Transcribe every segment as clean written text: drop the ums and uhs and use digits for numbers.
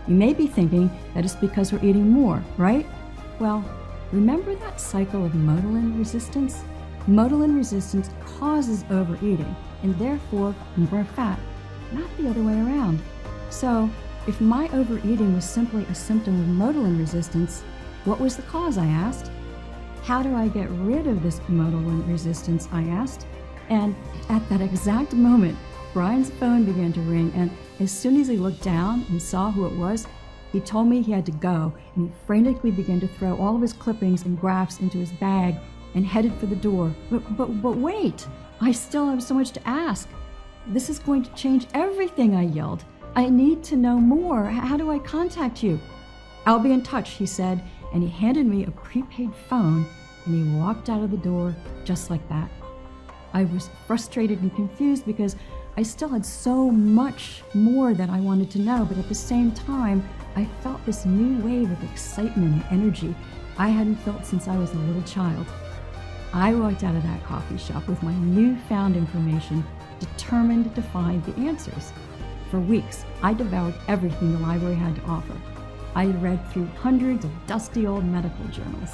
You may be thinking that it's because we're eating more, right? Well, remember that cycle of motilin resistance? Motilin resistance causes overeating and therefore more fat, not the other way around. So, if my overeating was simply a symptom of motilin resistance, what was the cause, I asked? How do I get rid of this motilin resistance, I asked? And at that exact moment, Brian's phone began to ring, and as soon as he looked down and saw who it was, he told me he had to go, and he frantically began to throw all of his clippings and grafts into his bag and headed for the door. But wait, I still have so much to ask. This is going to change everything, I yelled. I need to know more. How do I contact you? I'll be in touch, he said, and he handed me a prepaid phone, and he walked out of the door just like that. I was frustrated and confused because I still had so much more that I wanted to know, but at the same time, I felt this new wave of excitement and energy I hadn't felt since I was a little child. I walked out of that coffee shop with my newfound information, determined to find the answers. For weeks, I devoured everything the library had to offer. I had read through hundreds of dusty old medical journals.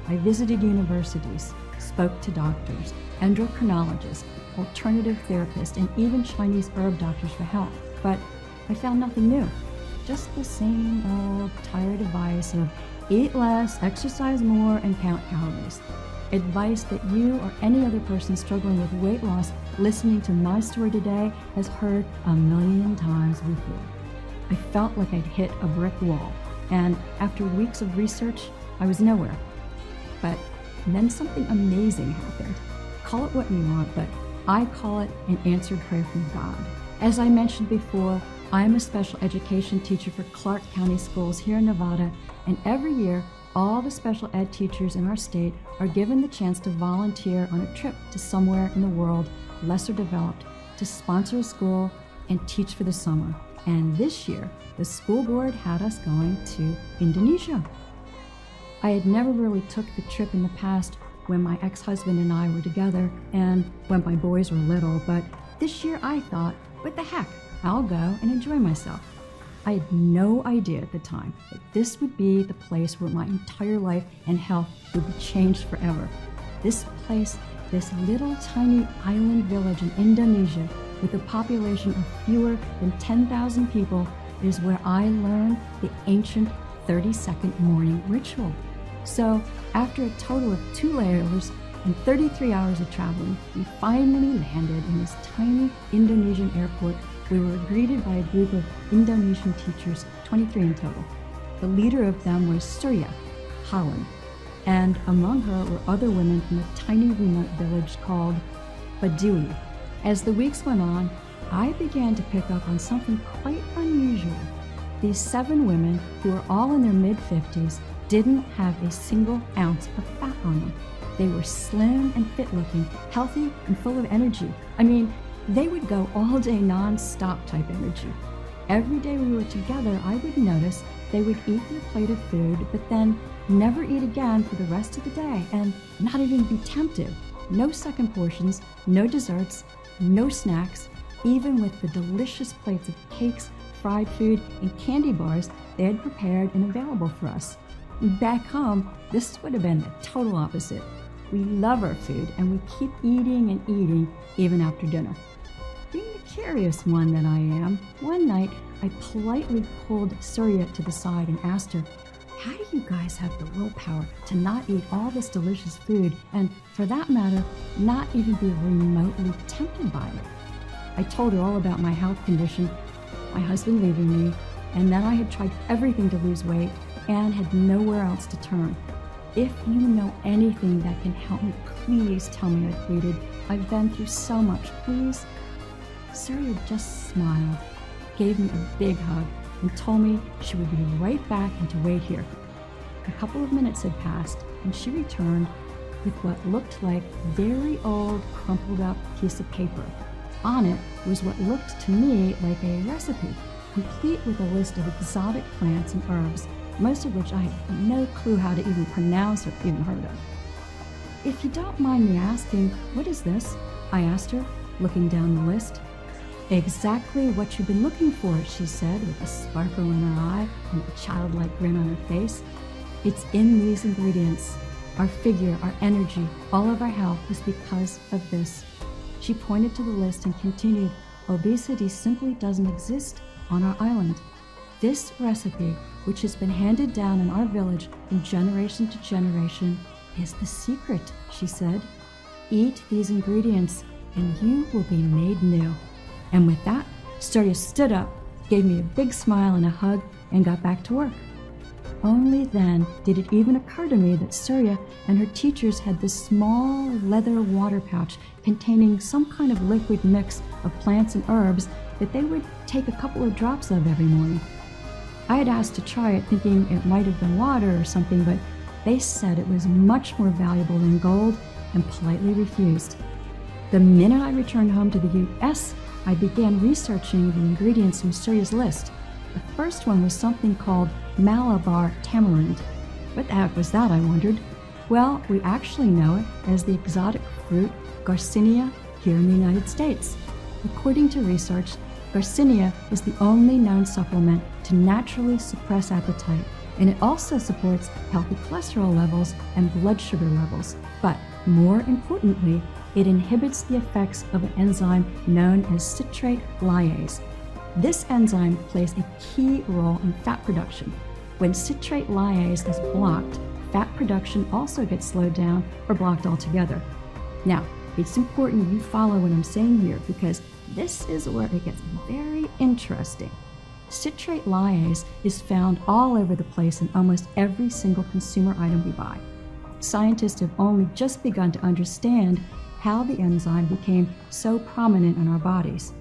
I visited universities, spoke to doctors, endocrinologists, alternative therapists, and even Chinese herb doctors for help. But I found nothing new. Just the same old tired advice of eat less, exercise more, and count calories. Advice that you or any other person struggling with weight loss listening to my story today has heard a million times before. I felt like I'd hit a brick wall, and after weeks of research, I was nowhere. But then something amazing happened. Call it what you want, but I call it an answered prayer from God. As I mentioned before, I am a special education teacher for Clark County Schools here in Nevada, and every year, all the special ed teachers in our state are given the chance to volunteer on a trip to somewhere in the world lesser developed to sponsor a school and teach for the summer. And this year, the school board had us going to Indonesia. I had never really took the trip in the past when my ex-husband and I were together and when my boys were little, but this year I thought, what the heck, I'll go and enjoy myself. I had no idea at the time that this would be the place where my entire life and health would be changed forever. This place, this little tiny island village in Indonesia with a population of fewer than 10,000 people, is where I learned the ancient 30-second morning ritual. So after a total of 2 layovers and 33 hours of traveling, we finally landed in this tiny Indonesian airport. We were greeted by a group of Indonesian teachers, 23 in total. The leader of them was Surya, Holland, and among her were other women from a tiny remote village called Baduy. As the weeks went on, I began to pick up on something quite unusual. These 7 women, who were all in their mid-50s, didn't have a single ounce of fat on them. They were slim and fit-looking, healthy and full of energy. I mean, they would go all day non-stop type energy. Every day we were together, I would notice they would eat their plate of food, but then never eat again for the rest of the day and not even be tempted. No second portions, no desserts, no snacks, even with the delicious plates of cakes, fried food, and candy bars they had prepared and available for us. Back home, this would have been the total opposite. We love our food and we keep eating and eating even after dinner. Being the curious one that I am, one night I politely pulled Surya to the side and asked her, how do you guys have the willpower to not eat all this delicious food and, for that matter, not even be remotely tempted by it? I told her all about my health condition, my husband leaving me, and that I had tried everything to lose weight and had nowhere else to turn. If you know anything that can help me, please tell me, I pleaded. I've been through so much, please. Surya just smiled, gave me a big hug, and told me she would be right back and to wait here. A couple of minutes had passed, and she returned with what looked like a very old, crumpled up piece of paper. On it was what looked to me like a recipe, complete with a list of exotic plants and herbs, most of which I had no clue how to even pronounce or even heard of. If you don't mind me asking, what is this? I asked her, looking down the list. Exactly what you've been looking for, she said with a sparkle in her eye. childlike grin on her face. It's in these ingredients. Our figure, our energy, all of our health is because of this. She pointed to the list and continued, obesity simply doesn't exist on our island. This recipe, which has been handed down in our village from generation to generation, is the secret, she said. Eat these ingredients and you will be made new. And with that, Surya stood up, gave me a big smile and a hug, and got back to work. Only then did it even occur to me that Surya and her teachers had this small leather water pouch containing some kind of liquid mix of plants and herbs that they would take a couple of drops of every morning. I had asked to try it thinking it might have been water or something, but they said it was much more valuable than gold and politely refused. The minute I returned home to the U.S., I began researching the ingredients in Surya's list. The first one was something called Malabar tamarind. What the heck was that, I wondered? Well, we actually know it as the exotic fruit Garcinia here in the United States. According to research, Garcinia is the only known supplement to naturally suppress appetite, and it also supports healthy cholesterol levels and blood sugar levels. But more importantly, it inhibits the effects of an enzyme known as citrate lyase. This enzyme plays a key role in fat production. When citrate lyase is blocked, fat production also gets slowed down or blocked altogether. Now, it's important you follow what I'm saying here because this is where it gets very interesting. Citrate lyase is found all over the place in almost every single consumer item we buy. Scientists have only just begun to understand how the enzyme became so prominent in our bodies.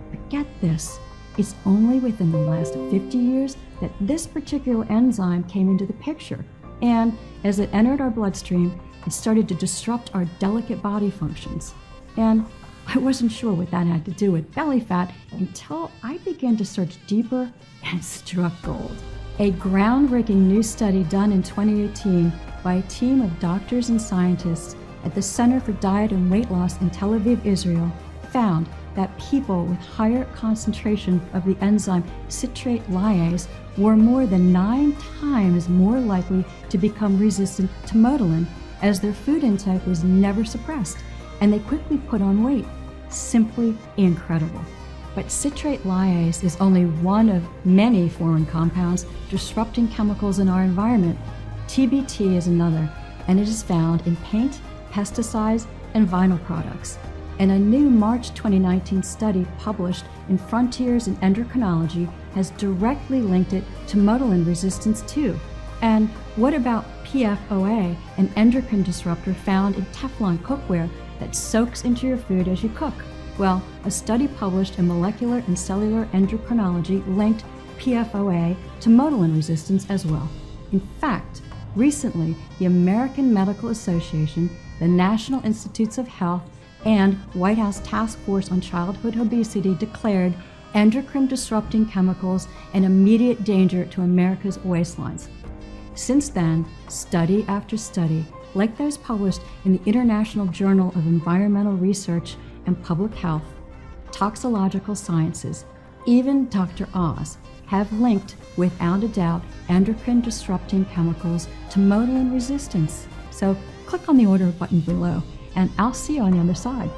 But get this, it's only within the last 50 years that this particular enzyme came into the picture. And as it entered our bloodstream, it started to disrupt our delicate body functions. And I wasn't sure what that had to do with belly fat until I began to search deeper and struck gold. A groundbreaking new study done in 2018 by a team of doctors and scientists at the Center for Diet and Weight Loss in Tel Aviv, Israel, found that people with higher concentration of the enzyme citrate lyase were more than 9 times more likely to become resistant to Motilin, as their food intake was never suppressed, and they quickly put on weight. Simply incredible. But citrate lyase is only one of many foreign compounds disrupting chemicals in our environment. TBT is another, and it is found in paint, pesticides, and vinyl products. And a new March 2019 study published in Frontiers in Endocrinology has directly linked it to Motilin resistance too. And what about PFOA, an endocrine disruptor found in Teflon cookware that soaks into your food as you cook? Well, a study published in Molecular and Cellular Endocrinology linked PFOA to Motilin resistance as well. In fact, recently, the American Medical Association, the National Institutes of Health, and White House Task Force on Childhood Obesity declared endocrine disrupting chemicals an immediate danger to America's waistlines. Since then, study after study, like those published in the International Journal of Environmental Research and Public Health, Toxicological Sciences, even Dr. Oz, have linked, without a doubt, endocrine disrupting chemicals to Motilin resistance. So click on the order button below, and I'll see you on the other side.